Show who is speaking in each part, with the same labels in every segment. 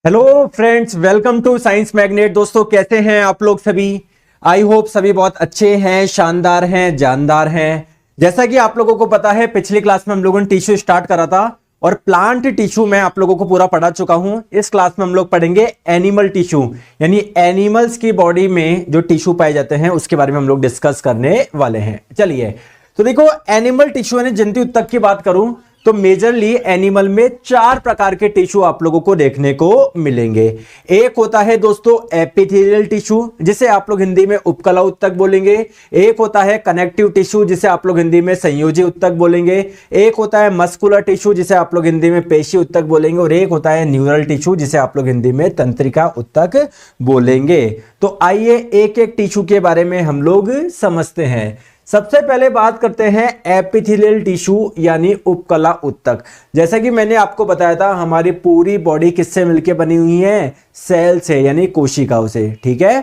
Speaker 1: Hello friends, welcome to science magnet. दोस्तों, कैसे हैं आप लोग सभी? आई होप सभी बहुत अच्छे हैं, शानदार हैं, जानदार हैं। जैसा कि आप लोगों को पता है, पिछली क्लास में हम लोगों ने टिश्यू स्टार्ट करा था और प्लांट टिश्यू में आप लोगों को पूरा पढ़ा चुका हूं। इस क्लास में हम लोग पढ़ेंगे एनिमल टिश्यू, यानी एनिमल्स की बॉडी में जो टिश्यू पाए जाते हैं उसके बारे में हम लोग डिस्कस करने वाले हैं। चलिए, तो देखो, एनिमल टिश्यू यानी जंतु ऊतक की बात करूं तो मेजरली एनिमल में 4 प्रकार के टिश्यू आप लोगों को देखने को मिलेंगे। एक होता है दोस्तों एपिथेलियल टिश्यू, जिसे आप लोग हिंदी में उपकला ऊतक बोलेंगे। एक होता है कनेक्टिव टिश्यू, जिसे आप लोग हिंदी में संयोजी ऊतक बोलेंगे। एक होता है मस्कुलर टिश्यू, जिसे आप लोग हिंदी में पेशी ऊतक बोलेंगे। और एक होता है न्यूरल टिश्यू, जिसे आप लोग हिंदी में तंत्रिका ऊतक बोलेंगे। तो आइए एक एक टिश्यू के बारे में हम लोग समझते हैं। सबसे पहले बात करते हैं एपिथेलियल टिश्यू यानी उपकला ऊतक। जैसा कि मैंने आपको बताया था, हमारी पूरी बॉडी किससे मिलकर बनी हुई है? सेल से, यानी कोशिकाओं से। ठीक है,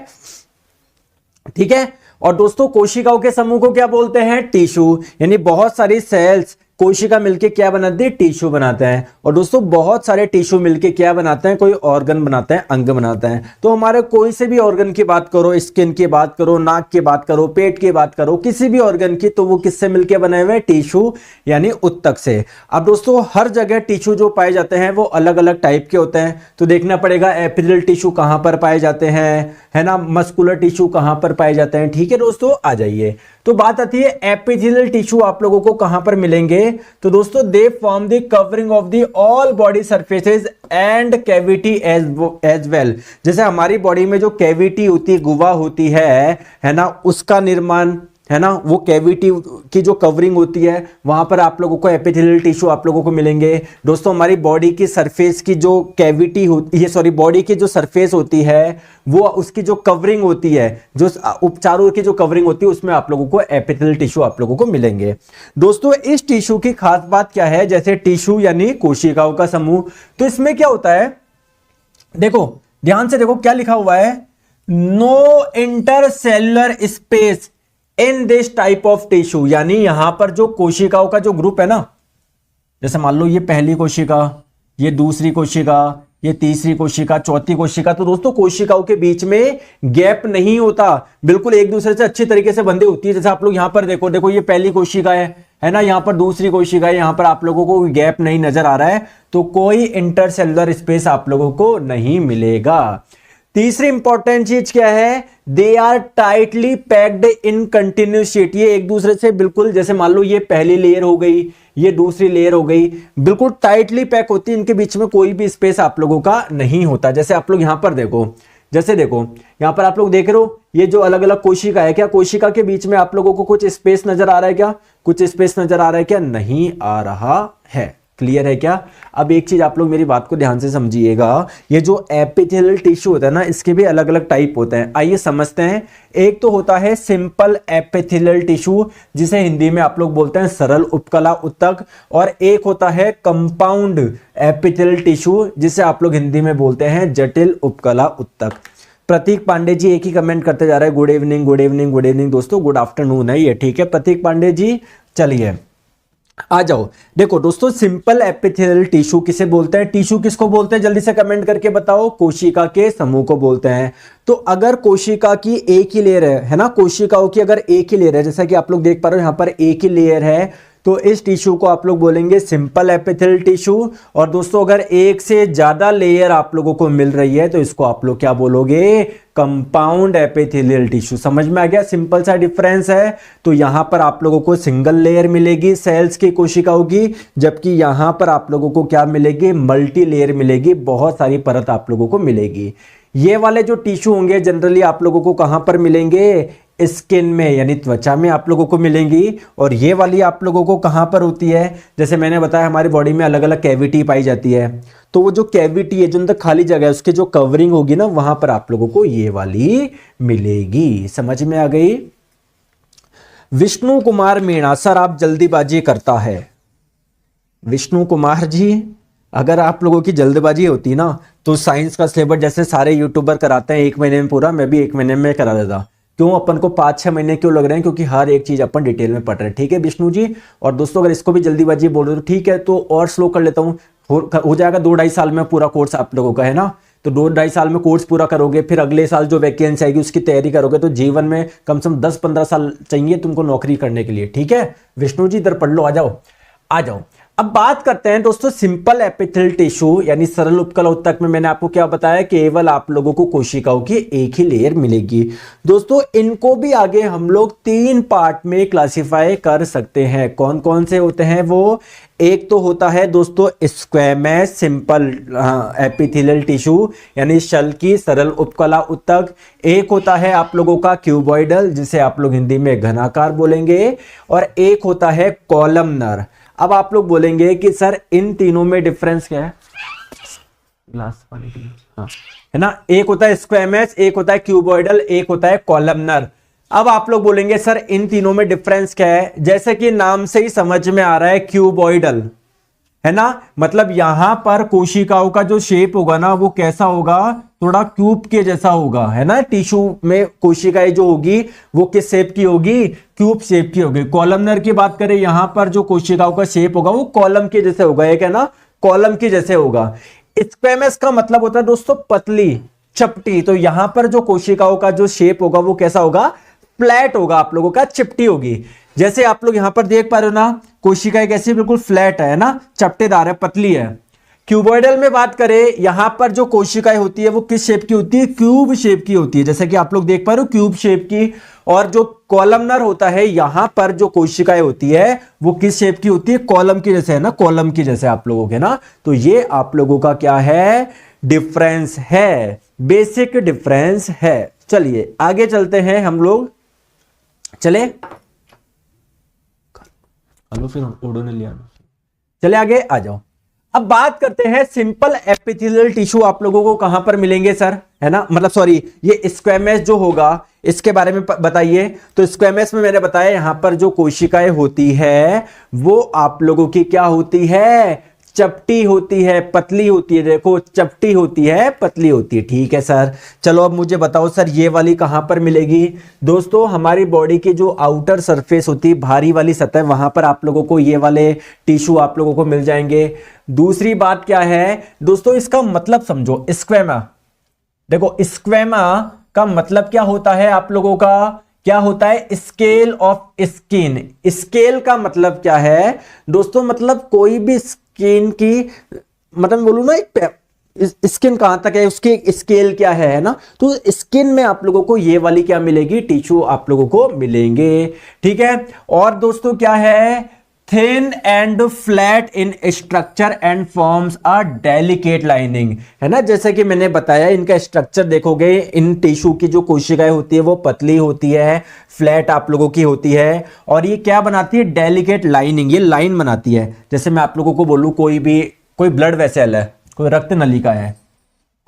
Speaker 1: ठीक है। और दोस्तों, कोशिकाओं के समूह को क्या बोलते हैं? टिश्यू। यानी बहुत सारी सेल्स, कोशिका मिलके क्या बनाती है? टिश्यू बनाते हैं। और दोस्तों, बहुत सारे टिश्यू मिलके क्या बनाते हैं? कोई ऑर्गन बनाते हैं, अंग बनाते हैं। तो हमारे कोई से भी ऑर्गन की बात करो, स्किन की बात करो, नाक की बात करो, पेट की बात करो, किसी भी ऑर्गन की, तो वो किससे मिलके बने हुए? टिश्यू यानी ऊतक से। अब दोस्तों, हर जगह टिश्यू जो पाए जाते हैं वो अलग अलग टाइप के होते हैं। तो देखना पड़ेगा एपिथेलियल टिश्यू कहां पर पाए जाते हैं, है ना, मस्कुलर टिश्यू कहां पर पाए जाते हैं। ठीक है दोस्तों, आ जाइए। तो बात आती है एपिथेलियल टिश्यू आप लोगों को कहां पर मिलेंगे। तो दोस्तों, they form the covering of the all body surfaces and cavity as well. जैसे हमारी बॉडी में जो कैविटी होती है, गुहा होती है ना, उसका निर्माण, है ना, वो कैविटी की जो कवरिंग होती है वहां पर आप लोगों को एपिथेलियल टिश्यू आप लोगों को मिलेंगे। दोस्तों, हमारी बॉडी की सरफेस की जो कैविटी होती है, सॉरी, बॉडी की जो सरफेस होती है, वो उसकी जो कवरिंग होती है, जो उपचारों की जो कवरिंग होती है, उसमें आप लोगों को एपिथेलियल टिश्यू आप लोगों को मिलेंगे। दोस्तों, इस टिश्यू की खास बात क्या है? जैसे टिश्यू यानी कोशिकाओं का समूह, तो इसमें क्या होता है? देखो, ध्यान से देखो क्या लिखा हुआ है। No intercellular space in this type of tissue. यानी यहां पर जो कोशिकाओं का जो ग्रुप है ना, जैसे मान लो ये पहली कोशिका, ये दूसरी कोशिका, ये तीसरी कोशिका, चौथी कोशिका, तो दोस्तों कोशिकाओं के बीच में गैप नहीं होता, बिल्कुल एक दूसरे से अच्छी तरीके से बंधी होती है। जैसे आप लोग यहां पर देखो, देखो ये पहली कोशिका है ना, यहां पर दूसरी कोशिका है, यहां पर आप लोगों को गैप नहीं नजर आ रहा है, तो कोई इंटरसेलुलर स्पेस आप लोगों को नहीं मिलेगा। तीसरी इंपॉर्टेंट चीज क्या है? They are tightly packed in continuous sheet. ये एक दूसरे से बिल्कुल, जैसे मान लो ये पहली लेयर हो गई, ये दूसरी लेयर हो गई, बिल्कुल टाइटली पैक होती है, इनके बीच में कोई भी स्पेस आप लोगों का नहीं होता। जैसे आप लोग यहां पर देखो, जैसे देखो यहां पर आप लोग देख रहे हो, ये जो अलग अलग कोशिका है, क्या कोशिका के बीच में आप लोगों को कुछ स्पेस नजर आ रहा है? क्या कुछ स्पेस नजर आ रहा है? क्या नहीं आ रहा है? क्लियर है क्या? अब एक चीज आप लोग मेरी बात को ध्यान से समझिएगा, ये जो एपिथेलियल टिश्यू होता है ना, इसके भी अलग अलग टाइप होते हैं। आइए समझते हैं। एक तो होता है सिंपल एपिथेलियल टिश्यू, जिसे हिंदी में आप लोग बोलते हैं सरल उपकला ऊतक। और एक होता है कंपाउंड एपिथेलियल टिश्यू, जिसे आप लोग हिंदी में बोलते हैं जटिल उपकला ऊतक। प्रतीक पांडे जी एक ही कमेंट करते जा रहे हैं, good evening, good evening, good evening. दोस्तों, गुड आफ्टरनून है ये, ठीक है प्रतीक पांडे जी। चलिए आ जाओ। देखो दोस्तों, सिंपल एपिथेलियल टिश्यू किसे बोलते हैं? टिश्यू किसको बोलते हैं? जल्दी से कमेंट करके बताओ। कोशिका के समूह को बोलते हैं। तो अगर कोशिका की एक ही लेयर है ना, कोशिकाओं की अगर एक ही लेयर है, जैसा कि आप लोग देख पा रहे हो यहां पर एक ही लेयर है, तो इस टिश्यू को आप लोग बोलेंगे सिंपल एपिथेलियल टिश्यू। और दोस्तों, अगर एक से ज्यादा लेयर आप लोगों को मिल रही है तो इसको आप लोग क्या बोलोगे? Compound epithelial tissue. समझ में आ गया? सिंपल सा डिफरेंस है। तो यहां पर आप लोगों को सिंगल लेयर मिलेगी सेल्स की, कोशिकाओं की, जबकि यहां पर आप लोगों को क्या मिलेगी? मल्टी लेयर मिलेगी, बहुत सारी परत आप लोगों को मिलेगी। ये वाले जो टिश्यू होंगे जनरली आप लोगों को कहां पर मिलेंगे? स्किन में, यानी त्वचा में आप लोगों को मिलेंगी। और ये वाली आप लोगों को कहां पर होती है? जैसे मैंने बताया, हमारी बॉडी में अलग अलग कैविटी पाई जाती है, तो वो जो कैविटी है, जो अंदर खाली जगह है, उसकी जो कवरिंग होगी ना, वहां पर आप लोगों को ये वाली मिलेगी। समझ में आ गई? विष्णु कुमार मीणा सर, आप जल्दीबाजी करता है। विष्णु कुमार जी, अगर आप लोगों की जल्दबाजी होती ना, तो साइंस का सिलेबस जैसे सारे यूट्यूबर कराते हैं 1 महीने में पूरा, मैं भी 1 महीने में करा देता। क्यों अपन को 5-6 महीने क्यों लग रहे हैं? क्योंकि हर एक चीज अपन डिटेल में पढ़ रहे हैं। ठीक है विष्णु जी। और दोस्तों, अगर इसको भी जल्दीबाजी बोल रहे हो तो ठीक है, तो और स्लो कर लेता हूं, हो जाएगा 2-2.5 साल में पूरा कोर्स आप लोगों का, है ना। तो 2-2.5 साल में कोर्स पूरा करोगे, फिर अगले साल जो वैकेंसी आएगी उसकी तैयारी करोगे, तो जीवन में कम से कम 10-15 साल चाहिए तुमको नौकरी करने के लिए। ठीक है विष्णु जी, इधर पढ़ लो, आ जाओ आ जाओ। अब बात करते हैं दोस्तों सिंपल एपिथेलियल टिश्यू यानी सरल उपकला ऊतक में मैंने आपको क्या बताया, केवल आप लोगों को कोशिकाओं की एक ही लेयर मिलेगी। दोस्तों इनको भी आगे हम लोग 3 पार्ट में क्लासिफाई कर सकते हैं। कौन कौन से होते हैं वो? एक तो होता है दोस्तों स्क्वैमस सिंपल एपिथेलियल टिश्यू यानी शल की सरल उपकला ऊतक। एक होता है आप लोगों का क्यूबॉइडल जिसे आप लोग हिंदी में घनाकार बोलेंगे, और एक होता है कॉलमनर। अब आप लोग बोलेंगे कि सर इन तीनों में डिफरेंस क्या है? ग्लास पानी के लिए, हाँ है ना, एक होता है स्क्वैमस, एक होता है क्यूबॉइडल, एक होता है कॉलमनर। अब आप लोग बोलेंगे सर इन तीनों में डिफरेंस क्या है? जैसे कि नाम से ही समझ में आ रहा है क्यूबॉइडल है ना, मतलब यहां पर कोशिकाओं का जो शेप होगा ना वो कैसा होगा, थोड़ा क्यूब के जैसा होगा, है ना। टिश्यू में कोशिकाएं जो होगी वो किस शेप की होगी? क्यूब शेप की होगी। कॉलमनर की बात करें, यहां पर जो कोशिकाओं का शेप होगा वो कॉलम के जैसे होगा, एक है ना कॉलम के जैसे होगा। स्क्वैमस का मतलब होता है दोस्तों पतली चपटी, तो यहां पर जो कोशिकाओं का जो शेप होगा वो कैसा होगा? फ्लैट होगा, आप लोगों का चिपटी होगी। जैसे आप लोग यहां पर देख पा रहे हो ना, कोशिकाएं कैसी बिल्कुल फ्लैट है ना, चपटेदार है, पतली है। क्यूबॉइडल में बात करें, यहां पर जो कोशिकाएं होती है वो किस शेप की होती है? क्यूब शेप की होती है, जैसे कि आप लोग देख पा रहे हो क्यूब शेप की। और जो कॉलमनर होता है, यहां पर जो कोशिकाएं होती है वो किस शेप की होती है? कॉलम की जैसे, है ना, कॉलम की जैसे आप लोगों के ना। तो ये आप लोगों का क्या है? डिफरेंस है, बेसिक डिफरेंस है। चलिए आगे चलते हैं हम लोग, चले हेलो फिर ओडो ने लिया, चले आगे आ जाओ। अब बात करते हैं सिंपल एपिथेलियल टिश्यू आप लोगों को कहां पर मिलेंगे सर, है ना, मतलब सॉरी ये स्क्वैमस जो होगा इसके बारे में बताइए। तो स्क्वैमस में मैंने बताया यहां पर जो कोशिकाएं होती है वो आप लोगों की क्या होती है? चपटी होती है, पतली होती है। देखो चपटी होती है, पतली होती है। ठीक है सर, चलो अब मुझे बताओ सर ये वाली कहां पर मिलेगी? दोस्तों हमारी बॉडी की जो आउटर सरफेस होती है, भारी वाली सतह, वहां पर आप लोगों को ये वाले टिश्यू आप लोगों को मिल जाएंगे। दूसरी बात क्या है दोस्तों, इसका मतलब समझो। स्क्वैमा, देखो स्क्वैमा का मतलब क्या होता है आप लोगों का? क्या होता है? Scale of skin. स्केल का मतलब क्या है दोस्तों? मतलब कोई भी स्किन की, मतलब बोलूं ना, एक स्किन कहां तक है उसकी स्केल क्या है ना। तो स्किन में आप लोगों को ये वाली क्या मिलेगी? टिश्यू आप लोगों को मिलेंगे। ठीक है, और दोस्तों क्या है? Thin and flat in structure and forms a delicate lining, है ना। जैसे कि मैंने बताया इनका स्ट्रक्चर देखोगे, इन टिश्यू की जो कोशिकाएं होती है वो पतली होती है, फ्लैट आप लोगों की होती है, और ये क्या बनाती है? डेलिकेट लाइनिंग, ये लाइन बनाती है। जैसे मैं आप लोगों को बोलूं कोई ब्लड वेसल है, कोई रक्त नलिका है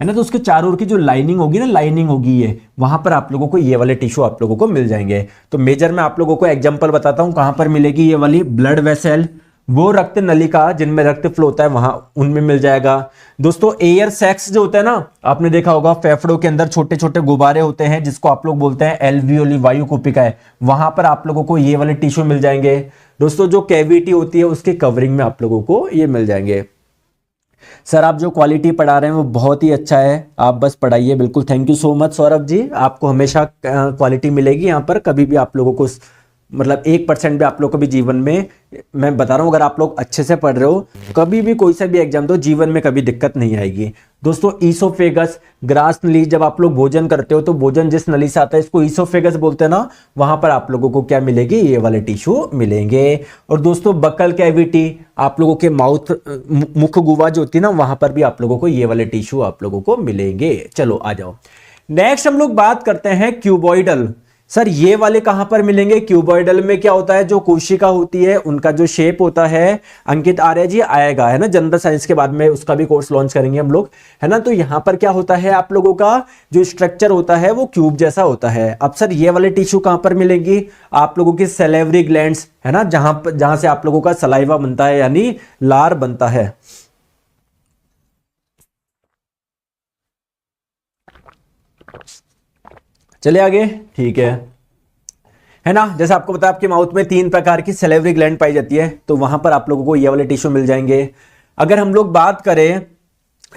Speaker 1: ना, तो उसके चारों ओर की जो लाइनिंग होगी ना, लाइनिंग होगी ये, वहां पर आप लोगों को ये वाले टिश्यू आप लोगों को मिल जाएंगे। तो मेजर में आप लोगों को एग्जांपल बताता हूं कहां पर मिलेगी ये वाली ब्लड वेसल, वो रक्त नलिका जिनमें रक्त फ्लो होता है वहां उनमें मिल जाएगा। दोस्तों एयर सैक्स जो होता है ना, आपने देखा होगा फेफड़ों के अंदर छोटे छोटे गुब्बारे होते हैं जिसको आप लोग बोलते हैं एल्वियोली, वायु कुपिका है, वहां पर आप लोगों को ये वाले टिश्यू मिल जाएंगे। दोस्तों जो कैविटी होती है उसके कवरिंग में आप लोगों को ये मिल जाएंगे। सर आप जो क्वालिटी पढ़ा रहे हैं वो बहुत ही अच्छा है, आप बस पढ़ाइए। बिल्कुल, thank you so much Saurabh ji, आपको हमेशा क्वालिटी मिलेगी यहाँ पर। कभी भी आप लोगों को मतलब 1% भी आप लोग को भी जीवन में, मैं बता रहा हूँ, अगर आप लोग अच्छे से पढ़ रहे हो कभी भी कोई सा भी एग्जाम दो, जीवन में कभी दिक्कत नहीं आएगी। दोस्तों ईसोफेगस, ग्रास नली, जब आप लोग भोजन करते हो तो भोजन जिस नली से आता है इसको ईसोफेगस बोलते हैं ना, वहां पर आप लोगों को क्या मिलेगी? ये वाले टिश्यू मिलेंगे। और दोस्तों बकल कैविटी, आप लोगों के माउथ, मुख गुहा जो होती है ना, वहां पर भी आप लोगों को ये वाले टिश्यू आप लोगों को मिलेंगे। चलो आ जाओ, नेक्स्ट हम लोग बात करते हैं क्यूबॉइडल। सर ये वाले कहां पर मिलेंगे? क्यूबॉइडल में क्या होता है? जो कोशिका होती है उनका जो शेप होता है, अंकित आर्य जी आएगा, है ना, जनरल साइंस के बाद में उसका भी कोर्स लॉन्च करेंगे हम लोग, है ना। तो यहां पर क्या होता है आप लोगों का जो स्ट्रक्चर होता है वो क्यूब जैसा होता है। अब सर ये वाले टिश्यू कहां पर मिलेंगी? आप लोगों की सैलिवरी ग्लैंड्स, है ना, जहां से आप लोगों का सलाइवा बनता है यानी लार बनता है। चले आगे, ठीक है ना। जैसे आपको पता है आपके माउथ में 3 प्रकार की सैलिवरी ग्लैंड पाई जाती है, तो वहां पर आप लोगों को ये वाले टिश्यू मिल जाएंगे। अगर हम लोग बात करें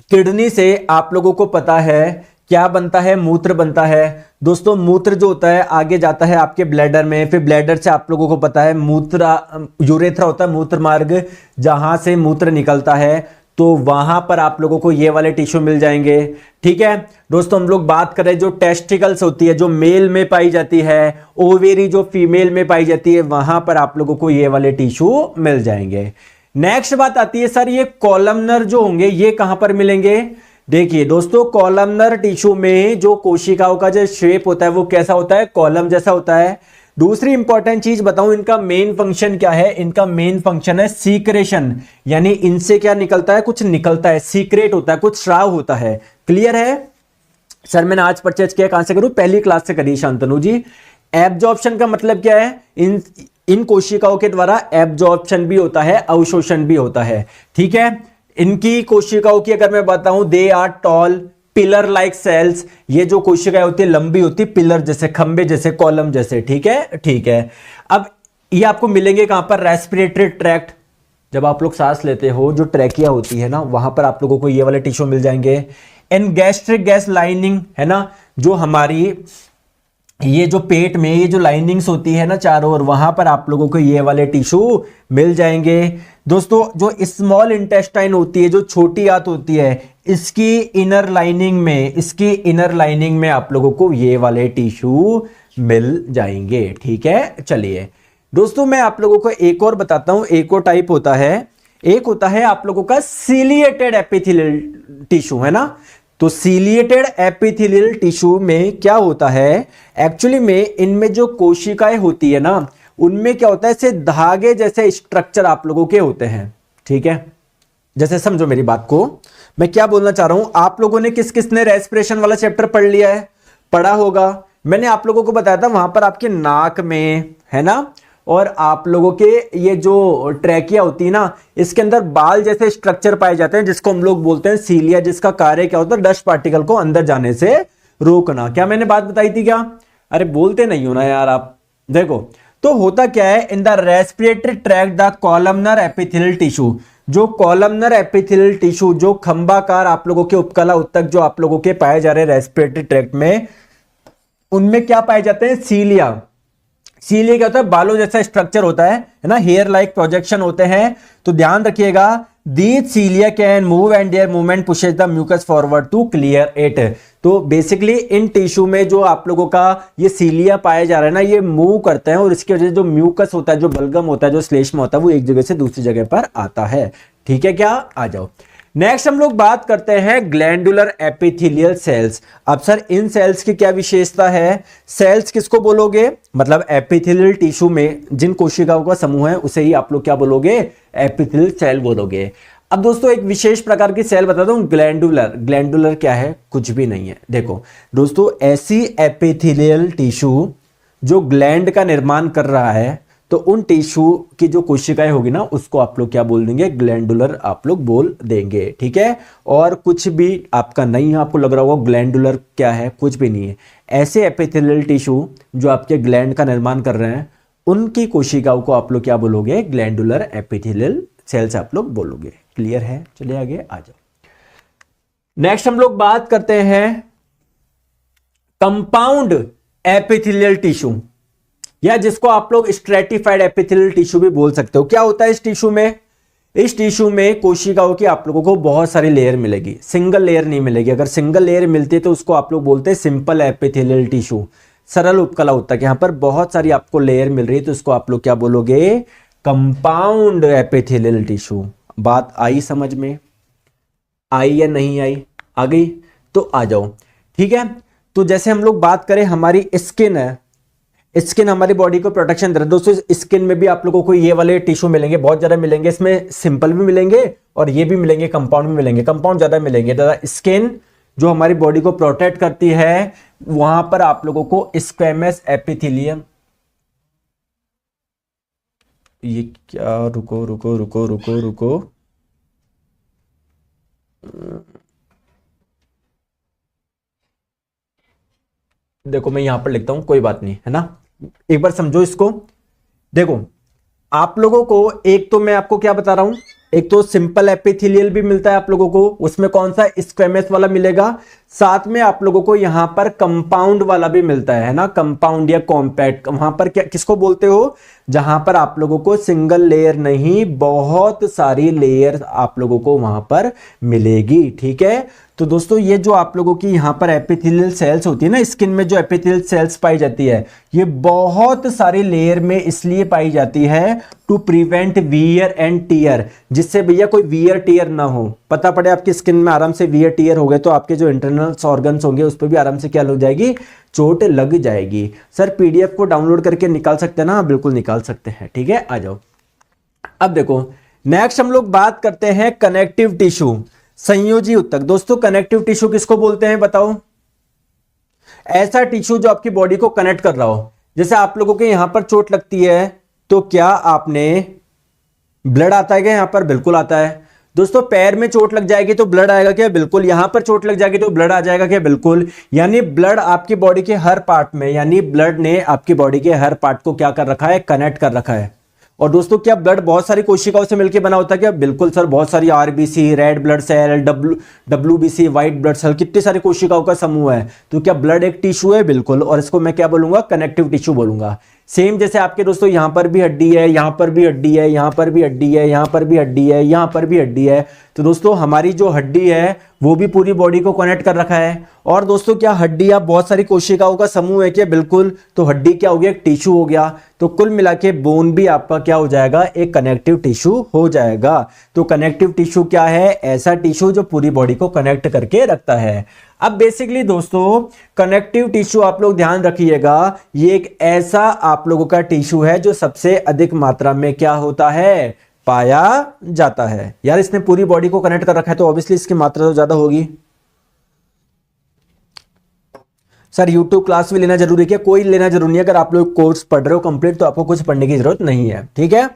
Speaker 1: किडनी से आप लोगों को पता है क्या बनता है, मूत्र बनता है। दोस्तों मूत्र जो होता है आगे जाता है आपके ब्लैडर में, फिर ब्लैडर से आप लोगों को पता है मूत्र यूरेथ्रा होता है, मूत्र मार्ग, जहां से मूत्र निकलता है, तो वहां पर आप लोगों को ये वाले टिश्यू मिल जाएंगे। ठीक है दोस्तों, हम लोग बात करें जो टेस्टिकल्स होती है जो मेल में पाई जाती है, ओवेरी जो फीमेल में पाई जाती है, वहां पर आप लोगों को ये वाले टिश्यू मिल जाएंगे। नेक्स्ट बात आती है सर ये कॉलमनर जो होंगे ये कहां पर मिलेंगे। देखिए दोस्तों, कॉलमनर टिश्यू में जो कोशिकाओं का जो शेप होता है वो कैसा होता है, कॉलम जैसा होता है। दूसरी इंपॉर्टेंट चीज बताऊं, इनका मेन फंक्शन क्या है, इनका मेन फंक्शन है सीक्रेशन, यानी इनसे क्या निकलता है, कुछ निकलता है, सीक्रेट होता है, कुछ स्राव होता है। क्लियर है सर, मैंने आज परचेज किया, कहां से करूं, पहली क्लास से करिए शांतनु जी। एब्जॉर्प्शन का मतलब क्या है, इन कोशिकाओं के द्वारा एब्जॉर्प्शन भी होता है, अवशोषण भी होता है। ठीक है, इनकी कोशिकाओं की अगर मैं बताऊं, they are tall pillar like cells, ये जो कोशिकाएं होती है लंबी होती है, पिलर जैसे, खंबे जैसे, कॉलम जैसे। ठीक है, ठीक है। अब ये आपको मिलेंगे कहां पर, रेस्पिरेटरी ट्रैक्ट, जब आप लोग सांस लेते हो जो ट्रैकिया होती है ना, वहां पर आप लोगों को ये वाले टिश्यू मिल जाएंगे। एंड गैस्ट्रिक गैस लाइनिंग है ना, जो हमारी ये जो पेट में ये जो लाइनिंग्स होती है ना चारों ओर, वहां पर आप लोगों को ये वाले टिश्यू मिल जाएंगे। दोस्तों जो स्मॉल इंटेस्टाइन होती है, जो छोटी आंत होती है, इसकी इनर लाइनिंग में आप लोगों को ये वाले टिश्यू मिल जाएंगे। ठीक है, चलिए दोस्तों मैं आप लोगों को एक और बताता हूं, एक और टाइप होता है, एक होता है आप लोगों का सीलिएटेड एपिथेलियल टिश्यू, है ना। तो सीलिएटेड एपिथेलियल टिश्यू में क्या होता है, एक्चुअली में इनमें जो कोशिकाएं होती है ना, उनमें क्या होता है, ऐसे धागे जैसे स्ट्रक्चर आप लोगों के होते हैं। ठीक है, जैसे समझो मेरी बात को, मैं क्या बोलना चाह रहा हूं, आप लोगों ने किस किस ने रेस्पिरेशन वाला चैप्टर पढ़ लिया है, पढ़ा होगा। मैंने आप लोगों को बताया था वहां पर आपके नाक में, है ना, और आप लोगों के ये जो ट्रैकिया होती है ना, इसके अंदर बाल जैसे स्ट्रक्चर पाए जाते हैं, जिसको हम लोग बोलते हैं सीलिया, जिसका कार्य क्या होता है, डस्ट पार्टिकल को अंदर जाने से रोकना। क्या मैंने बात बताई थी क्या, अरे बोलते नहीं हो ना यार आप। देखो तो होता क्या है, in the respiratory tract the columnar epithelial tissue, जो कॉलमनर एपिथेलियल टिश्यू, जो खंबाकार आप लोगों के उपकला उत्तक जो आप लोगों के पाए जा रहे हैं रेस्पिरेटरी ट्रैक्ट में, उनमें क्या पाए जाते हैं, सीलिया। सीलिया क्या होता है, बालों जैसा स्ट्रक्चर होता है ना, हेयर लाइक प्रोजेक्शन होते हैं। तो ध्यान रखिएगा, these cilia can move and their movement pushes the mucus forward to clear it. तो बेसिकली इन टिश्यू में जो आप लोगों का ये सीलिया पाए जा रहा है ना, ये मूव करते हैं, और इसकी वजह से जो म्यूकस होता है, जो बलगम होता है, जो श्लेष्मा होता है, वो एक जगह से दूसरी जगह पर आता है। ठीक है क्या, आ जाओ। नेक्स्ट हम लोग बात करते हैं ग्लैंडुलर एपिथेलियल सेल्स। अब सर इन सेल्स की क्या विशेषता है, सेल्स किसको बोलोगे, मतलब एपिथेलियल टिश्यू में जिन कोशिकाओं का समूह है उसे ही आप लोग क्या बोलोगे, एपिथेलियल सेल बोलोगे। अब दोस्तों एक विशेष प्रकार की सेल बताता हूं, ग्लैंडुलर। ग्लैंडुलर क्या है, कुछ भी नहीं है। देखो दोस्तों, ऐसी एपिथेलियल टिश्यू जो ग्लैंड का निर्माण कर रहा है, तो उन टिश्यू की जो कोशिकाएं होगी ना, उसको आप लोग क्या बोल देंगे, ग्लैंडुलर आप लोग बोल देंगे। ठीक है, और कुछ भी आपका नहीं है, आपको लग रहा होगा ग्लैंडुलर क्या है, कुछ भी नहीं है। ऐसे एपिथेलियल टिश्यू जो आपके ग्लैंड का निर्माण कर रहे हैं, उनकी कोशिकाओं को आप लोग क्या बोलोगे, ग्लैंडुलर एपिथेलियल सेल्स आप लोग बोलोगे। क्लियर है, चलिए आगे आ जाओ। नेक्स्ट हम लोग बात करते हैं कंपाउंड एपिथेलियल टिश्यू, या जिसको आप लोग स्ट्रेटिफाइड एपिथेलियल टिश्यू भी बोल सकते हो। क्या होता है इस टिश्यू में, इस टिश्यू में कोशिकाओं की आप लोगों को बहुत सारी लेयर मिलेगी, सिंगल लेयर नहीं मिलेगी। अगर सिंगल लेयर मिलती है तो उसको आप लोग बोलते हैं सिंपल एपिथेलियल टिश्यू, सरल उपकला उत्तक। यहां पर बहुत सारी आपको लेयर मिल रही है, तो उसको आप लोग क्या बोलोगे, कंपाउंड एपिथेलियल टिश्यू। बात आई समझ में, आई या नहीं आई, आ गई तो आ जाओ। ठीक है, तो जैसे हम लोग बात करें, हमारी स्किन है, स्किन हमारी बॉडी को प्रोटेक्शन दे रहा है। दोस्तों स्किन में भी आप लोगों को ये वाले टिश्यू मिलेंगे, बहुत ज्यादा मिलेंगे। इसमें सिंपल भी मिलेंगे और ये भी मिलेंगे, कंपाउंड भी मिलेंगे। कंपाउंड ज्यादा मिलेंगे, दादा स्किन जो हमारी बॉडी को प्रोटेक्ट करती है, वहां पर आप लोगों को स्क्वैमस एपिथेलियम, ये क्या, रुको रुको रुको रुको रुको, देखो मैं यहां पर लिखता हूं, कोई बात नहीं, है ना, एक बार समझो इसको। देखो आप लोगों को, एक तो मैं आपको क्या बता रहा हूं, एक तो सिंपल एपिथेलियल भी मिलता है आप लोगों को, उसमें कौन सा स्क्वेमस वाला मिलेगा, साथ में आप लोगों को यहां पर कंपाउंड वाला भी मिलता है ना, कंपाउंड या कॉम्पैक्ट। वहां पर क्या किसको बोलते हो, जहां पर आप लोगों को सिंगल लेयर नहीं बहुत सारी लेयर आप लोगों को वहां पर मिलेगी। ठीक है, तो दोस्तों ये जो आप लोगों की यहां पर एपिथेलियल सेल्स होती है ना, स्किन में जो एपिथेलियल सेल्स पाई जाती है, ये बहुत सारी लेयर में इसलिए पाई जाती है to prevent wear and tear, जिससे भैया कोई वियर टीयर ना हो। पता पड़े आपकी स्किन में आराम से वियर टीयर हो गए तो आपके जो इंटरनल ऑर्गन्स होंगे उस पर भी आराम से क्या हो जाएगी, चोट लग जाएगी। सर पीडीएफ को डाउनलोड करके निकाल सकते हैं ना, बिल्कुल निकाल सकते हैं। ठीक है, आ जाओ। अब देखो नेक्स्ट हम लोग बात करते हैं कनेक्टिव टिश्यू, संयोजी ऊतक। दोस्तों कनेक्टिव टिश्यू किसको बोलते हैं बताओ, ऐसा टिश्यू जो आपकी बॉडी को कनेक्ट कर रहा हो। जैसे आप लोगों के यहां पर चोट लगती है तो क्या आपने ब्लड आता है क्या यहां पर, बिल्कुल आता है। दोस्तों पैर में चोट लग जाएगी तो ब्लड आएगा क्या, बिल्कुल। यहां पर चोट लग जाएगी तो ब्लड आ जाएगा क्या, बिल्कुल। यानी ब्लड आपकी बॉडी के हर पार्ट में, यानी ब्लड ने आपकी बॉडी के हर पार्ट को क्या कर रखा है, कनेक्ट कर रखा है। और दोस्तों क्या ब्लड बहुत सारी कोशिकाओं से मिलकर बना होता है क्या, बिल्कुल सर। बहुत सारी RBC, red blood cell, WBC, white blood cell, कितनी सारी कोशिकाओं का समूह है। तो क्या ब्लड एक टिश्यू है, बिल्कुल। और इसको मैं क्या बोलूंगा, कनेक्टिव टिश्यू बोलूंगा। सेम जैसे आपके दोस्तों यहां पर भी हड्डी है, यहां पर भी हड्डी है, यहां पर भी हड्डी है, यहां पर भी हड्डी है, यहां पर भी हड्डी है। तो दोस्तों हमारी जो हड्डी है वो भी पूरी बॉडी को कनेक्ट कर रखा है। और दोस्तों क्या हड्डियां बहुत सारी कोशिकाओं का समूह है क्या, बिल्कुल। तो हड्डी क्या हो गया, एक टिश्यू हो गया। तो कुल मिला के बोन भी आपका क्या हो जाएगा, एक कनेक्टिव टिश्यू हो जाएगा। तो कनेक्टिव टिश्यू क्या है, ऐसा टिश्यू जो पूरी बॉडी को कनेक्ट करके रखता है। अब बेसिकली दोस्तों कनेक्टिव टिश्यू आप लोग ध्यान रखिएगा, ये एक ऐसा आप लोगों का टिश्यू है जो सबसे अधिक मात्रा में क्या होता है, पाया जाता है। यार इसने पूरी बॉडी को कनेक्ट कर रखा है तो ऑब्वियसली इसकी मात्रा तो ज्यादा होगी। सर यूट्यूब क्लास भी लेना जरूरी है क्या, कोई लेना जरूरी नहीं है। अगर आप लोग कोर्स पढ़ रहे हो कंप्लीट तो आपको कुछ पढ़ने की जरूरत नहीं है। ठीक है,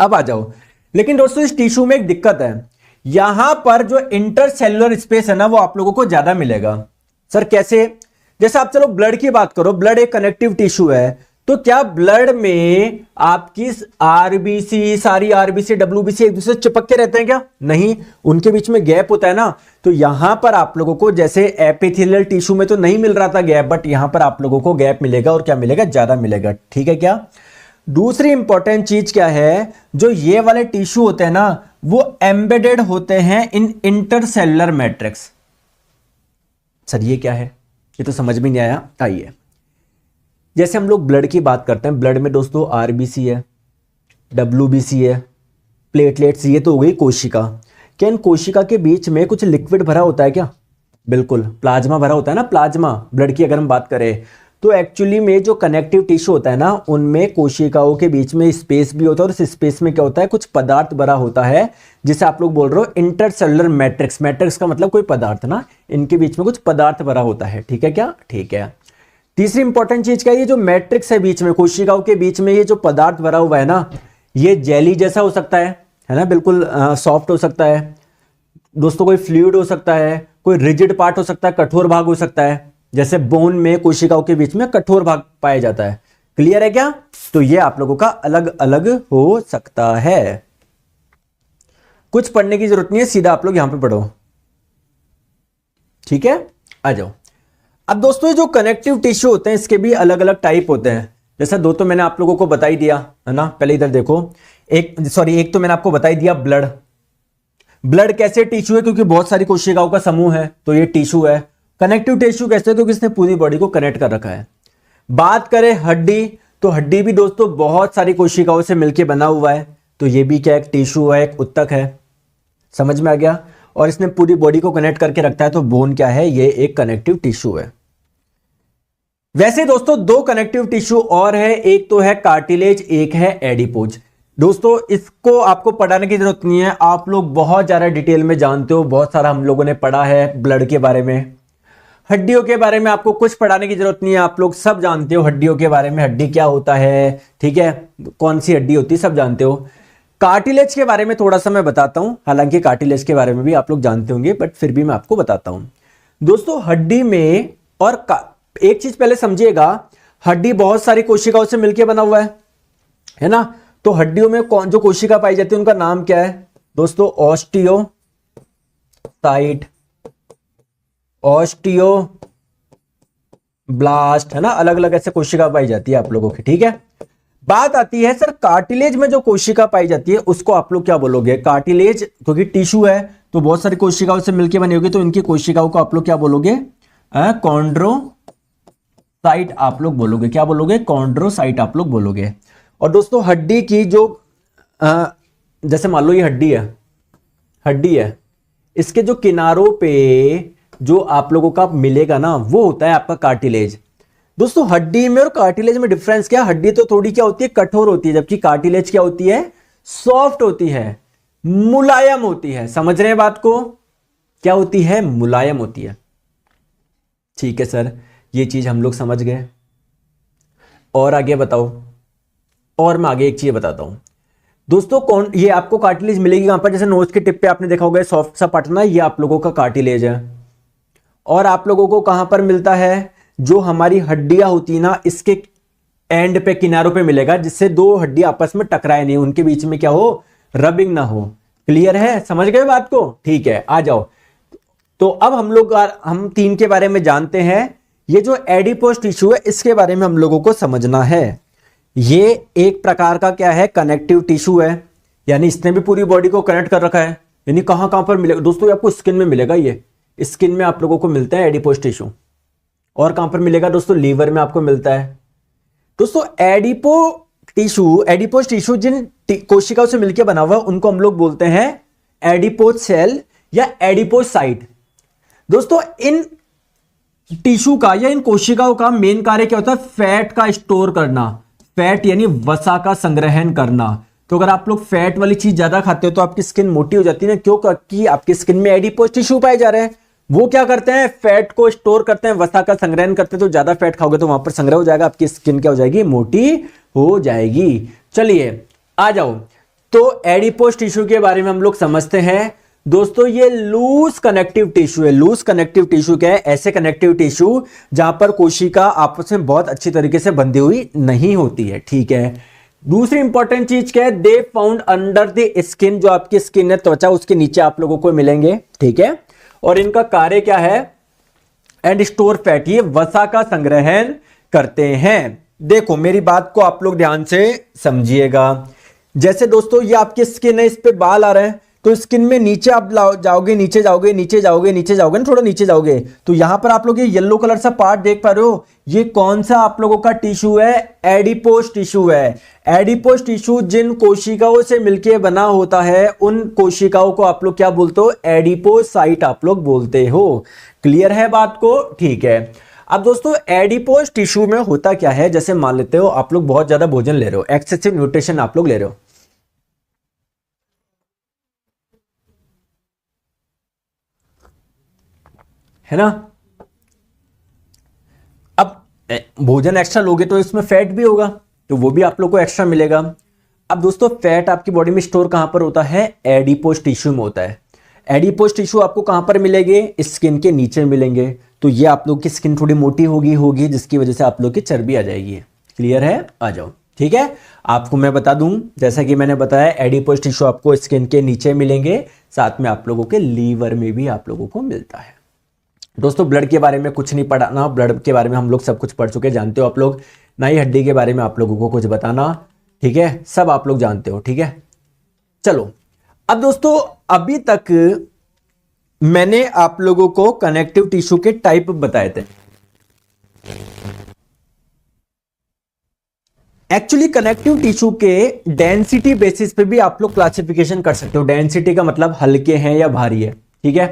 Speaker 1: अब आ जाओ। लेकिन दोस्तों इस टिश्यू में एक दिक्कत है, यहां पर जो इंटरसेलुलर स्पेस है ना वो आप लोगों को ज्यादा मिलेगा। सर कैसे, जैसे आप चलो ब्लड की बात करो, ब्लड एक कनेक्टिव टिश्यू है, तो क्या ब्लड में आपकी आरबीसी, सारी आरबीसी, डब्ल्यूबीसी एक दूसरे से चिपक के रहते हैं क्या, नहीं, उनके बीच में गैप होता है ना। तो यहां पर आप लोगों को जैसे एपिथेलियल टिश्यू में तो नहीं मिल रहा था गैप, बट यहां पर आप लोगों को गैप मिलेगा और क्या मिलेगा, ज्यादा मिलेगा। ठीक है क्या। दूसरी इंपॉर्टेंट चीज क्या है, जो ये वाले टिश्यू होते हैं ना वो एम्बेडेड होते हैं इन इंटरसेलुलर मैट्रिक्स। सर ये क्या है, ये तो समझ में नहीं आया। आइए, जैसे हम लोग ब्लड की बात करते हैं, ब्लड में दोस्तों आरबीसी है, डब्ल्यूबीसी है, प्लेटलेट्स, ये तो हो गई कोशिका। क्या इन कोशिका के बीच में कुछ लिक्विड भरा होता है क्या, बिल्कुल। प्लाज्मा भरा होता है ना, प्लाज्मा ब्लड की अगर हम बात करें तो एक्चुअली में जो कनेक्टिव टिश्यू होता है ना उनमें कोशिकाओं के बीच में स्पेस भी होता है, और इस स्पेस में क्या होता है, कुछ पदार्थ भरा होता है, जिसे आप लोग बोल रहे हो इंटरसेलुलर मैट्रिक्स। मैट्रिक्स का मतलब कोई पदार्थ ना, इनके बीच में कुछ पदार्थ भरा होता है। ठीक है क्या, ठीक है। तीसरी इंपॉर्टेंट चीज क्या है, ये जो मैट्रिक्स है बीच में, कोशिकाओं के बीच में ये जो पदार्थ भरा हुआ है ना, ये जेली जैसा हो सकता है ना, बिल्कुल सॉफ्ट हो सकता है दोस्तों, कोई फ्लूइड हो सकता है, कोई रिजिड पार्ट हो सकता है, कठोर भाग हो सकता है। जैसे बोन में कोशिकाओं के बीच में कठोर भाग पाया जाता है। क्लियर है क्या, तो ये आप लोगों का अलग अलग हो सकता है। कुछ पढ़ने की जरूरत नहीं है, सीधा आप लोग यहां पे पढ़ो। ठीक है, आ जाओ। अब दोस्तों जो कनेक्टिव टिश्यू होते हैं इसके भी अलग अलग टाइप होते हैं। जैसा दो तो मैंने आप लोगों को बता ही दिया है ना, पहले इधर देखो, एक तो मैंने आपको बता ही दिया ब्लड। ब्लड कैसे टिश्यू है, क्योंकि बहुत सारी कोशिकाओं का समूह है तो ये टिश्यू है। कनेक्टिव टिश्यू कैसे, क्योंकि इसने पूरी बॉडी को कनेक्ट कर रखा है। बात करें हड्डी, तो हड्डी भी दोस्तों बहुत सारी कोशिकाओं से मिलकर बना हुआ है, तो ये भी क्या एक टिश्यू है, एक ऊतक है। समझ में आ गया, और इसने पूरी बॉडी को कनेक्ट करके रखता है, तो बोन क्या है, ये एक कनेक्टिव टिश्यू है। वैसे दोस्तों दो कनेक्टिव टिश्यू और है, एक तो है कार्टिलेज, एक है एडिपोज। दोस्तों इसको आपको पढ़ाने की जरूरत नहीं है, आप लोग बहुत ज्यादा डिटेल में जानते हो, बहुत सारा हम लोगों ने पढ़ा है ब्लड के बारे में। हड्डियों के बारे में आपको कुछ पढ़ाने की जरूरत नहीं है, आप लोग सब जानते हो हड्डियों के बारे में, हड्डी क्या होता है, ठीक है, कौन सी हड्डी होती है, सब जानते हो। कार्टिलेज के बारे में थोड़ा सा मैं बताता हूं, हालांकि कार्टिलेज के बारे में भी आप लोग जानते होंगे, बट फिर भी मैं आपको बताता हूं। दोस्तों हड्डी में, और एक चीज पहले समझिएगा, हड्डी बहुत सारी कोशिकाओं से मिलकर बना हुआ है ना। तो हड्डियों में कौन जो कोशिका पाई जाती है उनका नाम क्या है, दोस्तों ऑस्टियोसाइट, ऑस्टियोब्लास्ट, है ना, अलग अलग ऐसे कोशिका पाई जाती है आप लोगों की, ठीक है। बात आती है सर कार्टिलेज में जो कोशिका पाई जाती है उसको आप लोग क्या बोलोगे? कार्टिलेज क्योंकि टिश्यू है तो बहुत सारी कोशिकाओं से मिलकर बनी होगी, तो इनकी कोशिकाओं को आप लोग क्या बोलोगे? कॉन्ड्रोसाइट आप लोग बोलोगे। क्या बोलोगे? कॉन्ड्रोसाइट आप लोग बोलोगे। और दोस्तों हड्डी की जो जैसे मान लो ये हड्डी है, इसके जो किनारों पे जो आप लोगों का मिलेगा ना वो होता है आपका कार्टिलेज। दोस्तों हड्डी में और कार्टिलेज में डिफरेंस क्या? हड्डी तो थोड़ी क्या होती है? कठोर होती है, जबकि कार्टिलेज क्या होती है? सॉफ्ट होती है, मुलायम होती है। समझ रहे हैं बात को? क्या होती है? मुलायम होती है। ठीक है सर, ये चीज हम लोग समझ गए। और आगे बताओ, और मैं आगे एक चीज बताता हूं दोस्तों। कौन ये आपको कार्टिलेज मिलेगी कहां पर? जैसे नोज के टिप पे आपने देखा होगा सॉफ्ट सा पार्ट ना, ये आप लोगों का कार्टिलेज है। और आप लोगों को कहां पर मिलता है? जो हमारी हड्डियां होती ना, इसके एंड पे, किनारों पे मिलेगा, जिससे दो हड्डियां आपस में टकराए नहीं, उनके बीच में क्या हो? रबिंग ना हो। क्लियर है? समझ गए बात को? ठीक है, आ जाओ। तो अब हम 3 के बारे में जानते हैं। ये जो एडिपोज टिश्यू है इसके बारे में हम लोगों को समझना है। ये एक प्रकार का क्या है? कनेक्टिव टिश्यू है, यानी इसने भी पूरी बॉडी को कनेक्ट कर रखा है। यानी कहां कहां पर मिलेगा दोस्तों? आपको स्किन में मिलेगा, ये स्किन में आप लोगों को मिलता है एडिपोज टिश्यू। और कहां पर मिलेगा दोस्तों? लीवर में आपको मिलता है। दोस्तों एडिपोज टिश्यू जिन कोशिकाओं से मिलकर बना हुआ उनको हम लोग बोलते हैं एडिपोज सेल या एडिपोसाइट। दोस्तों इन टिश्यू का या इन कोशिकाओं का मेन कार्य क्या होता है? फैट का स्टोर करना, फैट यानी वसा का संग्रहण करना। तो अगर आप लोग फैट वाली चीज ज्यादा खाते हो तो आपकी स्किन मोटी हो जाती है ना, क्यों? क्योंकि आपकी स्किन में एडिपोज टिश्यू पाए जा रहे हैं। वो क्या करते हैं? फैट को स्टोर करते हैं, वसा का संग्रहण करते हैं। तो ज्यादा फैट खाओगे तो वहां पर संग्रह हो जाएगा, आपकी स्किन क्या हो जाएगी? मोटी हो जाएगी। चलिए आ जाओ, तो एडिपोज टिश्यू के बारे में हम लोग समझते हैं। दोस्तों ये लूज कनेक्टिव टिश्यू है। लूज कनेक्टिव टिश्यू क्या है? ऐसे कनेक्टिव टिश्यू जहां पर कोशिका आपस में बहुत अच्छी तरीके से बंधी हुई नहीं होती है, ठीक है। दूसरी इंपॉर्टेंट चीज क्या है? They found under the skin, जो आपकी स्किन है, त्वचा, उसके नीचे आप लोगों को मिलेंगे, ठीक है। और इनका कार्य क्या है? एंड स्टोर फैट, ये वसा का संग्रहण करते हैं। देखो मेरी बात को आप लोग ध्यान से समझिएगा। जैसे दोस्तों ये आपकी स्किन है, इस पे बाल आ रहे हैं, तो स्किन में नीचे आप जाओगे, नीचे जाओगे, नीचे जाओगे, नीचे जाओगे ना, थोड़ा नीचे जाओगे, तो यहां पर आप लोग ये येलो कलर सा पार्ट देख पा रहे हो। ये कौन सा आप लोगों का टिश्यू है? एडिपोज टिश्यू है। एडिपोज टिश्यू जिन कोशिकाओं से मिलकर बना होता है उन कोशिकाओं को आप लोग क्या बोलते हो? एडिपोसाइट आप लोग बोलते हो। क्लियर है बात को? ठीक है। अब दोस्तों एडिपोज टिश्यू में होता क्या है? जैसे मान लेते हो आप लोग बहुत ज्यादा भोजन ले रहे हो, एक्सेसिव न्यूट्रिशन आप लोग ले रहे हो, है ना। अब भोजन एक्स्ट्रा लोगे तो इसमें फैट भी होगा, तो वो भी आप लोग को एक्स्ट्रा मिलेगा। अब दोस्तों फैट आपकी बॉडी में स्टोर कहां पर होता है? एडिपोज टिश्यू में होता है। एडिपोज टिश्यू आपको कहां पर मिलेंगे? स्किन के नीचे मिलेंगे। तो ये आप लोग की स्किन थोड़ी मोटी होगी जिसकी वजह से आप लोग की चर्बी आ जाएगी। क्लियर है? आ जाओ, ठीक है। आपको मैं बता दूं, जैसा कि मैंने बताया, एडिपोज टिश्यू आपको स्किन के नीचे मिलेंगे, साथ में आप लोगों के लीवर में भी आप लोगों को मिलता है। दोस्तों ब्लड के बारे में कुछ नहीं पढ़ाना, ब्लड के बारे में हम लोग सब कुछ पढ़ चुके, जानते हो आप लोग। ना ही हड्डी के बारे में आप लोगों को कुछ बताना, ठीक है, सब आप लोग जानते हो, ठीक है। चलो अब दोस्तों अभी तक मैंने आप लोगों को कनेक्टिव टिश्यू के टाइप बताए थे। एक्चुअली कनेक्टिव टिश्यू के डेंसिटी बेसिस पे भी आप लोग क्लासिफिकेशन कर सकते हो। डेंसिटी का मतलब हल्के हैं या भारी है, ठीक है।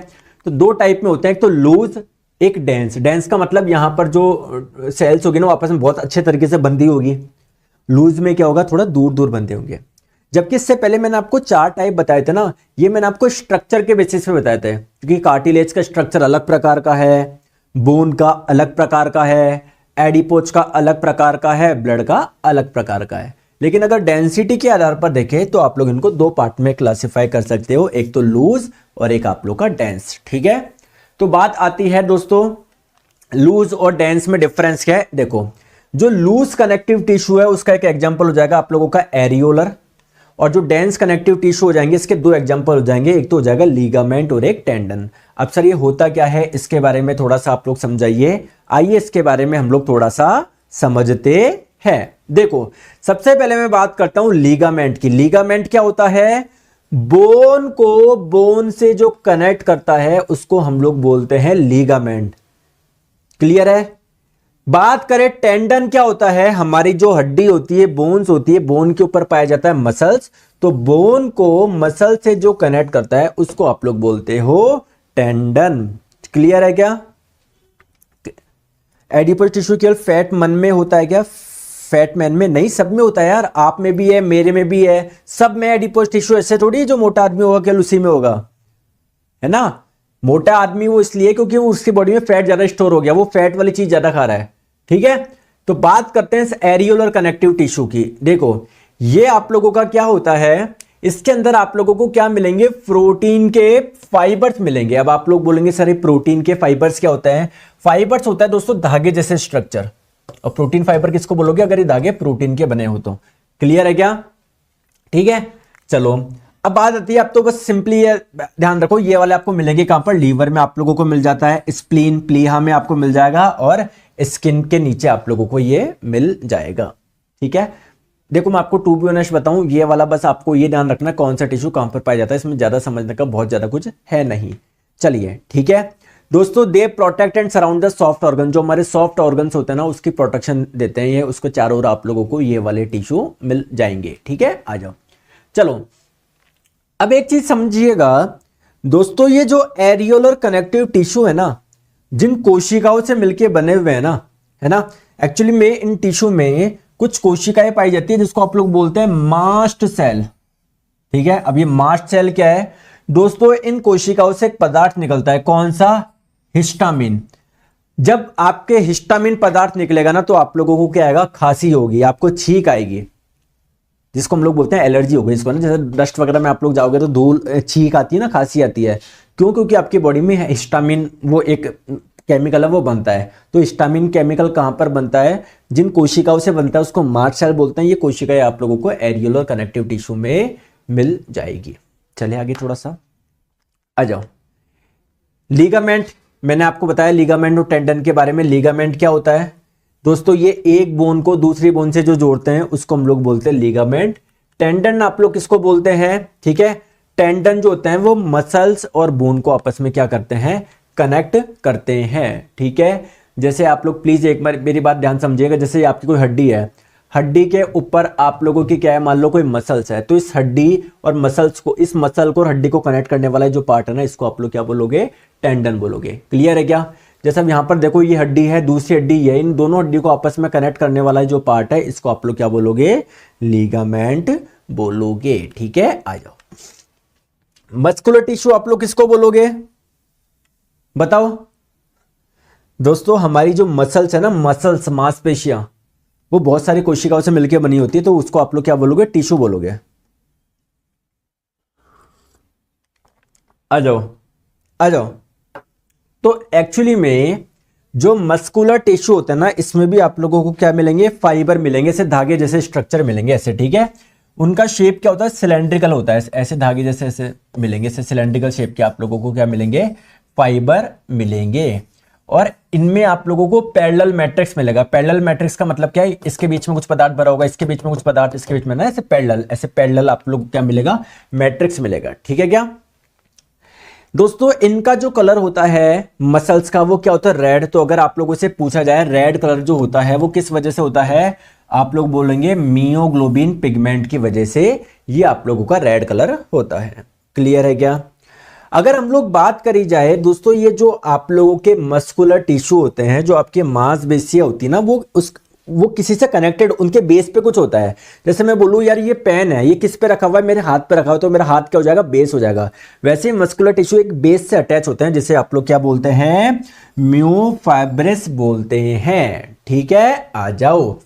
Speaker 1: तो 2 टाइप में होते हैं, एक तो लूज, एक डेंस। डेंस का मतलब यहां पर जो सेल्स होगी ना आपस में बहुत अच्छे तरीके से बंधी होगी। लूज में क्या होगा? थोड़ा दूर दूर बंधे होंगे। जबकि इससे पहले मैंने आपको 4 टाइप बताए थे ना, ये मैंने आपको स्ट्रक्चर के बेसिस पे बताए थे, क्योंकि कार्टिलेज का स्ट्रक्चर अलग प्रकार का है, बोन का अलग प्रकार का है, एडिपोज का अलग प्रकार का है, ब्लड का अलग प्रकार का है। लेकिन अगर डेंसिटी के आधार पर देखें तो आप लोग इनको 2 पार्ट में क्लासिफाई कर सकते हो, एक तो लूज और एक आप लोग का डेंस, ठीक है। तो बात आती है दोस्तों लूज और डेंस में डिफरेंस क्या है। देखो जो लूज कनेक्टिव टिश्यू है उसका एक एग्जांपल हो जाएगा आप लोगों का एरियोलर, और जो डेंस कनेक्टिव टिश्यू हो जाएंगे इसके दो एग्जांपल हो जाएंगे, एक तो हो जाएगा लीगामेंट और एक टेंडन। अब सर ये होता क्या है इसके बारे में थोड़ा सा आप लोग समझाइए, आइए इसके बारे में हम लोग थोड़ा सा समझते हैं। देखो सबसे पहले मैं बात करता हूं लीगामेंट की। लीगामेंट क्या होता है? बोन को बोन से जो कनेक्ट करता है उसको हम लोग बोलते हैं लीगामेंट। क्लियर है? बात करें टेंडन क्या होता है? हमारी जो हड्डी होती है, बोन्स होती है, बोन के ऊपर पाया जाता है मसल्स, तो बोन को मसल से जो कनेक्ट करता है उसको आप लोग बोलते हो टेंडन। क्लियर है क्या? एडिपोज टिश्यू केवल फैट मन में होता है क्या? फैट मैन में नहीं, सब में होता है यार, आप में भी है, मेरे में भी है, सब में एडिपोज टिश्यू। ऐसे थोड़ी जो मोटा आदमी होगा केवल उसी में होगा, है ना? मोटा आदमी वो इसलिए क्योंकि वो उसकी बॉडी में फैट ज्यादा स्टोर हो गया, वो फैट वाली चीज ज्यादा खा रहा है। ठीक है, तो बात करते हैं एरियोलर कनेक्टिव टिश्यू की। देखो ये आप लोगों का क्या होता है, इसके अंदर आप लोगों को क्या मिलेंगे? प्रोटीन के फाइबर्स मिलेंगे। अब आप लोग बोलेंगे सर ये प्रोटीन के फाइबर्स क्या होता है? फाइबर्स होता है दोस्तों धागे जैसे स्ट्रक्चर, और प्रोटीन फाइबर किसको बोलोगे? अगर ये धागे प्रोटीन के बने हो तो। क्लियर है क्या? ठीक है, चलो अब बात आती है, अब तो बस सिंपली ये ध्यान रखो, ये वाले आपको मिलेंगे कहां पर? लीवर में आप लोगों को मिल जाता है, स्प्लीन प्लीहा में आपको मिल जाएगा, और स्किन के नीचे आप लोगों को ये मिल जाएगा। ठीक है, देखो मैं आपको टू बी ऑनेस्ट बताऊं, ये वाला बस आपको ये ध्यान रखना कौन सा टिश्यू कहां पर पाया जाता है, इसमें ज्यादा समझने का बहुत ज्यादा कुछ है नहीं। चलिए ठीक है दोस्तों, they protect and surround the soft organ, जो हमारे सॉफ्ट ऑर्गन्स होते हैं ना उसकी प्रोटेक्शन देते हैं ये, उसको चारों ओर आप लोगों को ये वाले टिश्यू मिल जाएंगे। ठीक है, आ जाओ। चलो अब एक चीज समझिएगा दोस्तों, ये जो एरियोलर कनेक्टिव टिश्यू है ना, जिन कोशिकाओं से मिलके बने हुए हैं ना, है ना, एक्चुअली में इन टिश्यू में कुछ कोशिकाएं पाई जाती है जिसको आप लोग बोलते हैं मास्ट सेल। ठीक है, अब ये मास्ट सेल क्या है दोस्तों? इन कोशिकाओं से एक पदार्थ निकलता है, कौन सा? हिस्टामिन। जब आपके हिस्टामिन पदार्थ निकलेगा ना तो आप लोगों को क्या आएगा? खांसी होगी, आपको छींक आएगी, जिसको हम लोग बोलते हैं एलर्जी हो गई इसको ना। जैसे डस्ट वगैरह में आप लोग जाओगे तो धूल छींक आती है ना, खांसी आती है, क्यों? क्योंकि आपकी बॉडी में हिस्टामिन वो एक केमिकल है वो बनता है। तो हिस्टामिन केमिकल कहां पर बनता है? जिन कोशिकाओं से बनता है उसको मास्ट सेल बोलते हैं। ये कोशिकाएं आप लोगों को एरियोलर कनेक्टिव टिश्यू में मिल जाएगी। चलिए आगे थोड़ा सा आ जाओ। लीगामेंट, मैंने आपको बताया लीगामेंट और टेंडन के बारे में। लीगामेंट क्या होता है दोस्तों? ये एक बोन को दूसरी बोन से जो जोड़ते हैं उसको हम लोग बोलते हैं लीगामेंट। टेंडन आप लोग किसको बोलते हैं? ठीक है, टेंडन जो होते हैं वो मसल्स और बोन को आपस में क्या करते हैं? कनेक्ट करते हैं। ठीक है, जैसे आप लोग प्लीज एक बार मेरी बात ध्यान समझिएगा, जैसे आपकी कोई हड्डी है, हड्डी के ऊपर आप लोगों की क्या है? मान लो कोई मसल्स है, तो इस हड्डी और मसल्स को, इस मसल को और हड्डी को कनेक्ट करने वाला जो पार्ट है ना, इसको आप लोग क्या बोलोगे? टेंडन बोलोगे। क्लियर है क्या? जैसे अब यहां पर देखो ये हड्डी है, दूसरी हड्डी है, इन दोनों हड्डी को आपस में कनेक्ट करने वाला जो पार्ट है इसको आप लोग क्या बोलोगे? लीगामेंट बोलोगे। ठीक है, आ जाओ। मस्कुलर टिश्यू आप लोग किसको बोलोगे? बताओ दोस्तों। हमारी जो मसल्स है ना, मसल्स मांसपेशियां, वो बहुत सारी कोशिकाओं से मिलकर बनी होती है, तो उसको आप लोग क्या बोलोगे? टिश्यू बोलोगे। आ जाओ आ जाओ। तो एक्चुअली में जो मस्कुलर टिश्यू होता है ना, इसमें भी आप लोगों को क्या मिलेंगे? फाइबर मिलेंगे, ऐसे धागे जैसे स्ट्रक्चर मिलेंगे ऐसे। ठीक है, उनका शेप क्या होता है? सिलेंड्रिकल होता है, ऐसे धागे जैसे ऐसे मिलेंगे, ऐसे सिलेंड्रिकल शेप के आप लोगों को क्या मिलेंगे? फाइबर मिलेंगे। और इनमें आप लोगों को पैरेलल मैट्रिक्स मिलेगा। पैरेलल मैट्रिक्स का मतलब क्या है? इसके बीच में कुछ पदार्थ भरा होगा, इसके बीच में कुछ पदार्थ, इसके बीच में ना, ऐसे पैरेलल आप लोग क्या मिलेगा? मैट्रिक्स मिलेगा। ठीक है क्या दोस्तों? इनका जो कलर होता है मसल्स का वो क्या होता है? रेड। तो अगर आप लोगों से पूछा जाए रेड कलर जो होता है वो किस वजह से होता है, आप लोग बोलेंगे मियोग्लोबिन पिगमेंट की वजह से ये आप लोगों का रेड कलर होता है। क्लियर है क्या? अगर हम लोग बात करी जाए दोस्तों, ये जो आप लोगों के मस्कुलर टिश्यू होते हैं, जो आपके मांसपेशियां होती है ना, वो किसी से कनेक्टेड, उनके बेस पे कुछ होता है। जैसे मैं बोलूं यार ये पेन है, ये किस पे रखा हुआ है? मेरे हाथ पे रखा हुआ है, तो मेरा हाथ क्या हो जाएगा? बेस हो जाएगा। वैसे ही मस्कुलर टिश्यू एक बेस से अटैच होते हैं, जिसे आप लोग क्या बोलते हैं? म्योफाइब्रस बोलते हैं। ठीक है, आ जाओ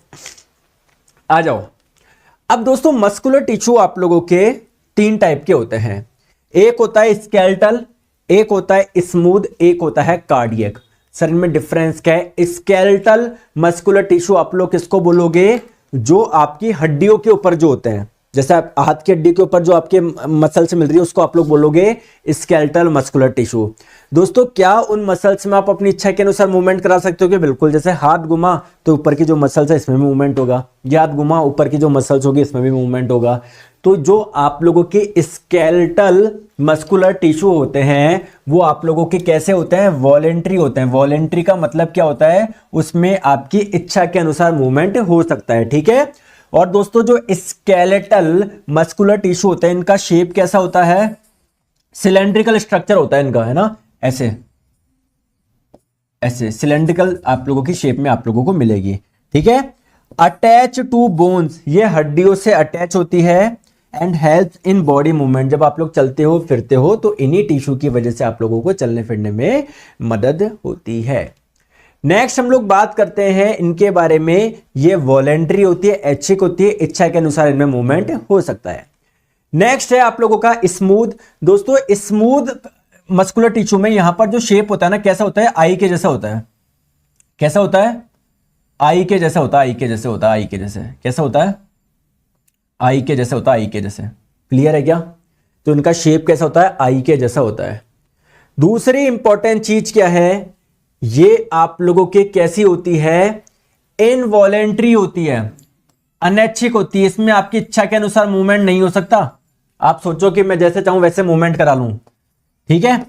Speaker 1: आ जाओ। अब दोस्तों मस्कुलर टिश्यू आप लोगों के 3 टाइप के होते हैं। एक होता है स्केलेटल, एक होता है स्मूथ, एक होता है कार्डियक। सर इनमें डिफरेंस क्या है? स्केलेटल मस्कुलर टिश्यू आप लोग किसको बोलोगे? जो आपकी हड्डियों के ऊपर जो होते हैं, जैसे आप हाथ की हड्डी के ऊपर जो आपके मसल्स मिल रही है उसको आप लोग बोलोगे स्केलेटल मस्कुलर टिश्यू। दोस्तों क्या उन मसल्स में आप अपनी इच्छा के अनुसार मूवमेंट करा सकते हो? कि बिल्कुल, जैसे हाथ घुमा तो ऊपर की जो मसल्स है इसमें भी मूवमेंट होगा, या हाथ घुमा ऊपर की जो मसल्स होगी इसमें भी मूवमेंट होगा। तो जो आप लोगों के स्केलेटल मस्कुलर टिश्यू होते हैं वो आप लोगों के कैसे होते हैं? वॉलेंट्री होते हैं। वॉलेंट्री का मतलब क्या होता है? उसमें आपकी इच्छा के अनुसार मूवमेंट हो सकता है, ठीक है। और दोस्तों जो स्केलेटल मस्कुलर टिश्यू होते हैं इनका शेप कैसा होता है? सिलेंड्रिकल स्ट्रक्चर होता है इनका, है ना, ऐसे ऐसे सिलेंड्रिकल आप लोगों की शेप में आप लोगों को मिलेगी, ठीक है। अटैच टू बोन्स, ये हड्डियों से अटैच होती है। And help in body movement, जब आप लोग चलते हो फिरते हो तो इन्हीं टिश्यू की वजह से आप लोगों को चलने फिरने में मदद होती है। नेक्स्ट हम लोग बात करते हैं इनके बारे में। ये वॉलेंट्री होती है, ऐच्छिक होती है, इच्छा के अनुसार इनमें मूवमेंट हो सकता है। नेक्स्ट है आप लोगों का स्मूथ। दोस्तों स्मूथ मस्कुलर टिश्यू में यहां पर जो शेप होता है ना, कैसा होता है? आई के जैसा होता है। कैसा होता है? आई के जैसा होता है, आई के जैसे होता है, आई के जैसे। कैसा होता है? आई के जैसे होता है, आई के जैसे। क्लियर है क्या? तो इनका शेप कैसा होता है? आई के जैसा होता है। दूसरी इंपॉर्टेंट चीज क्या है? ये आप लोगों के कैसी होती है? इनवॉलेंट्री होती है, अनैच्छिक होती है। इसमें आपकी इच्छा के अनुसार मूवमेंट नहीं हो सकता। आप सोचो कि मैं जैसे चाहूं वैसे मूवमेंट करा लूं, ठीक है।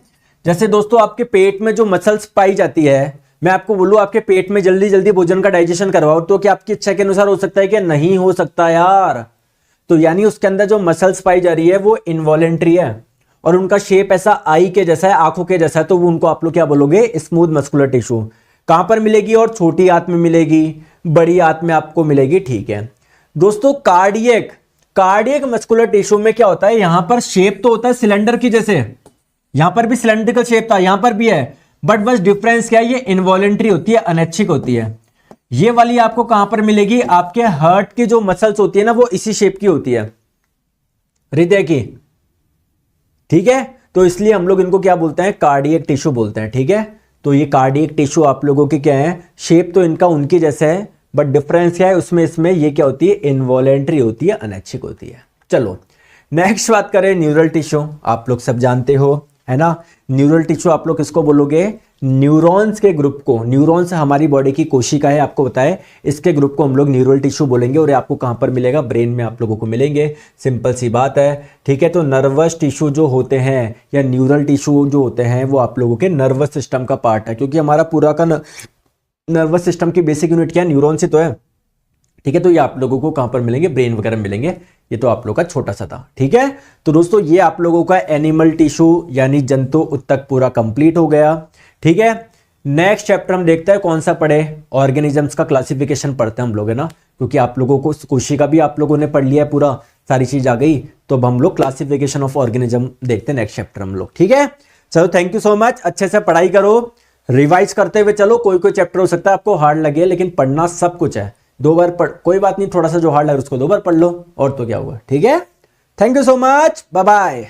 Speaker 1: जैसे दोस्तों आपके पेट में जो मसल्स पाई जाती है, मैं आपको बोलूं आपके पेट में जल्दी जल्दी भोजन का डाइजेशन करवाओ, तो क्या आपकी इच्छा के अनुसार हो सकता है? क्या नहीं हो सकता यार। तो यानी उसके अंदर जो मसल्स पाई जा रही है वो इनवॉलेंट्री है और उनका शेप ऐसा आई के जैसा है, आंखों के जैसा है, तो वो उनको आप लोग क्या बोलोगे? Smooth muscular tissue. कहां पर मिलेगी? और छोटी आंत में मिलेगी, बड़ी आंत में आपको मिलेगी, ठीक है। दोस्तों कार्डियक मस्कुलर टिश्यू में क्या होता है? यहां पर शेप तो होता है सिलेंडर की जैसे, यहां पर भी सिलेंड्रिकल शेप था, यहां पर भी है, बट बस डिफरेंस क्या है? ये इनवॉलेंट्री होती है, अनैच्छिक होती है। ये वाली आपको कहां पर मिलेगी? आपके हार्ट की जो मसल्स होती है ना वो इसी शेप की होती है, हृदय की, ठीक है। तो इसलिए हम लोग इनको क्या बोलते हैं? कार्डियक टिश्यू बोलते हैं, ठीक है। तो ये कार्डियक टिश्यू आप लोगों के क्या है? शेप तो इनका उनकी जैसे है, बट डिफरेंस क्या है उसमें? इसमें ये क्या होती है? इनवॉलेंट्री होती है, अनैच्छिक होती है। चलो नेक्स्ट बात करें न्यूरल टिश्यू। आप लोग सब जानते हो, है ना। न्यूरल टिश्यू आप लोग किसको बोलोगे? न्यूरॉन्स के ग्रुप को। न्यूरॉन्स हमारी बॉडी की कोशिका है, आपको बताए, इसके ग्रुप को हम लोग न्यूरल टिश्यू बोलेंगे। और ये आपको कहां पर मिलेगा? ब्रेन में आप लोगों को मिलेंगे। सिंपल सी बात है, ठीक है। तो नर्वस टिश्यू जो होते हैं या न्यूरल टिश्यू जो होते हैं वो आप लोगों के नर्वस सिस्टम का पार्ट है, क्योंकि हमारा पूरा का नर्वस सिस्टम की बेसिक यूनिट क्या है? न्यूरॉन से तो है, ठीक है। तो ये आप लोगों को कहां पर मिलेंगे? ब्रेन वगैरह मिलेंगे। ये तो आप लोगों का छोटा सा था, ठीक है। तो दोस्तों ये आप लोगों का एनिमल टिश्यू यानी जंतु उत्तक पूरा कंप्लीट हो गया, ठीक है। नेक्स्ट चैप्टर हम देखते हैं कौन सा पढ़े? ऑर्गेनिजम्स का क्लासिफिकेशन पढ़ते हैं हम लोग, है ना, क्योंकि आप लोगों को कोशिका भी आप लोगों ने पढ़ लिया है, पूरा सारी चीज आ गई। तो अब हम लोग क्लासिफिकेशन ऑफ ऑर्गेनिज्म देखते हैं नेक्स्ट चैप्टर हम लोग, ठीक है। चलो थैंक यू सो मच। अच्छे से पढ़ाई करो, रिवाइज करते हुए चलो। कोई कोई चैप्टर हो सकता है आपको हार्ड लगे, लेकिन पढ़ना सब कुछ है। 2 बार पढ़, कोई बात नहीं, थोड़ा सा जो हार्ड लगे उसको 2 बार पढ़ लो, और तो क्या हुआ, ठीक है। Thank you so much, bye bye.